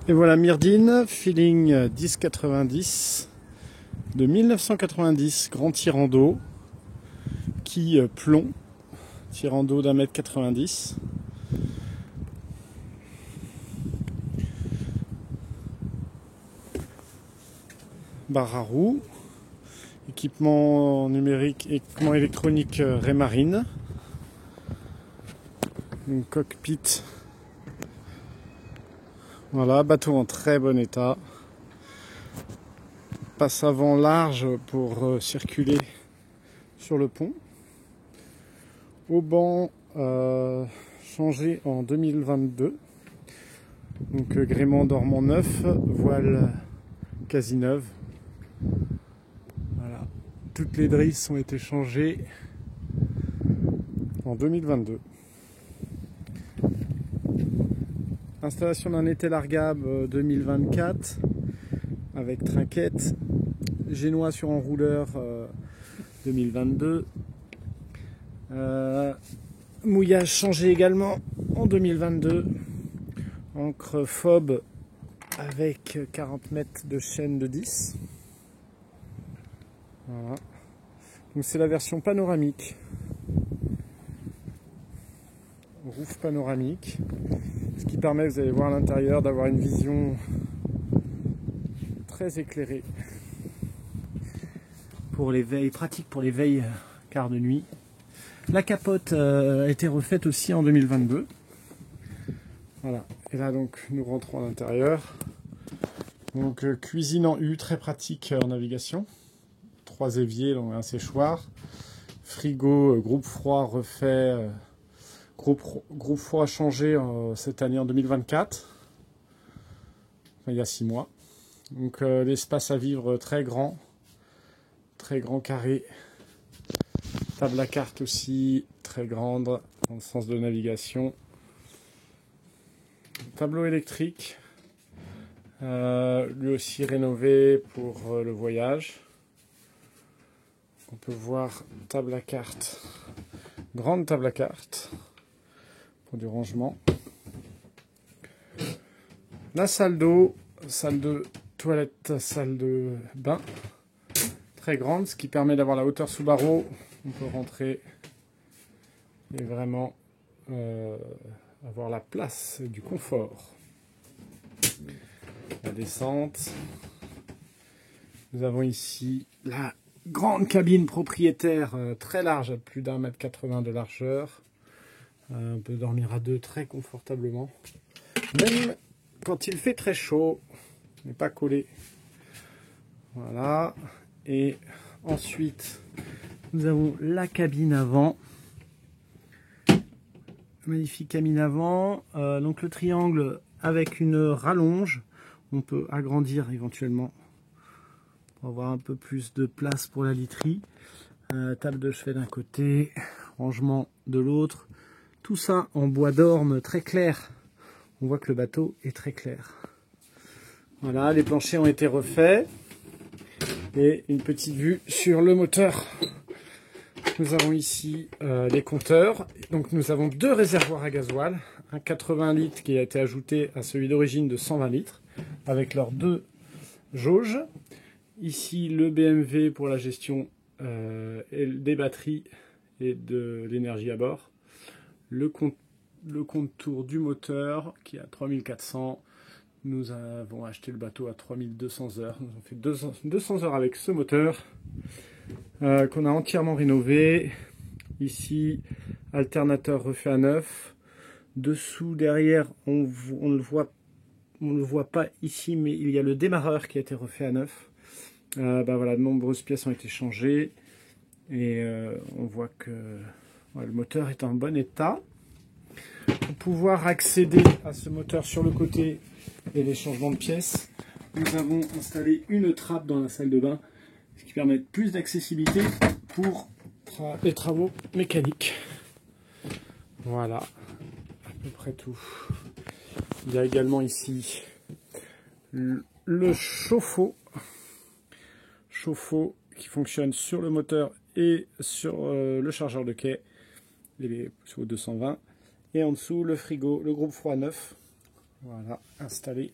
Et voilà Myrdine, feeling 1090 de 1990, grand tirant d'eau qui plomb, tirant d'eau d'1,90 m. Barre à roue, équipement numérique, équipement électronique Raymarine, une cockpit. Voilà, bateau en très bon état. Passe avant large pour circuler sur le pont. Auban changé en 2022. Donc gréement dormant neuf, voile quasi neuve. Voilà. Toutes les drisses ont été changées en 2022. Installation d'un été largable 2024 avec trinquette. Génois sur enrouleur 2022. Mouillage changé également en 2022. Encre FOB avec 40 mètres de chaîne de 10. Voilà. Donc c'est la version panoramique. Roof panoramique. Ce qui permet, vous allez voir à l'intérieur, d'avoir une vision très éclairée. Pour les veilles, pratique pour les veilles quart de nuit. La capote a été refaite aussi en 2022. Voilà. Et là donc nous rentrons à l'intérieur. Donc cuisine en U, très pratique en navigation. 3 éviers, donc un séchoir. Frigo, groupe froid refait. Groupe froid changé cette année en 2024. Enfin, il y a 6 mois. Donc l'espace à vivre très grand carré. Table à carte aussi très grande dans le sens de navigation. Tableau électrique, lui aussi rénové pour le voyage. On peut voir table à carte, grande table à carte pour du rangement. La salle d'eau, salle de toilette, salle de bain, très grande, ce qui permet d'avoir la hauteur sous barreau. On peut rentrer et vraiment avoir la place et du confort. La descente. Nous avons ici la grande cabine propriétaire très large, à plus d'1,80 m de largeur. On peut dormir à deux très confortablement. Même quand il fait très chaud, on n'est pas collé. Voilà. Et ensuite, nous avons la cabine avant. Magnifique cabine avant. Donc le triangle avec une rallonge. On peut agrandir éventuellement pour avoir un peu plus de place pour la literie. Table de chevet d'un côté, rangement de l'autre. Tout ça en bois d'orme très clair. On voit que le bateau est très clair. Voilà, les planchers ont été refaits. Et une petite vue sur le moteur. Nous avons ici les compteurs. Donc nous avons 2 réservoirs à gasoil. Un 80 litres qui a été ajouté à celui d'origine de 120 litres. Avec leurs 2 jauges. Ici le BMW pour la gestion des batteries et de l'énergie à bord. Le contour du moteur qui est à 3400. Nous avons acheté le bateau à 3200 heures. Nous avons fait 200 heures avec ce moteur qu'on a entièrement rénové. Ici, alternateur refait à neuf. Dessous, derrière, on ne le voit pas ici, mais il y a le démarreur qui a été refait à neuf. Voilà, de nombreuses pièces ont été changées. Et on voit que le moteur est en bon état. Pour pouvoir accéder à ce moteur sur le côté et les changements de pièces, nous avons installé une trappe dans la salle de bain, ce qui permet plus d'accessibilité pour les travaux mécaniques. Voilà, à peu près tout. Il y a également ici le chauffe-eau qui fonctionne sur le moteur et sur le chargeur de quai, sur 220. Et en dessous, le frigo, le groupe froid neuf. Voilà, installé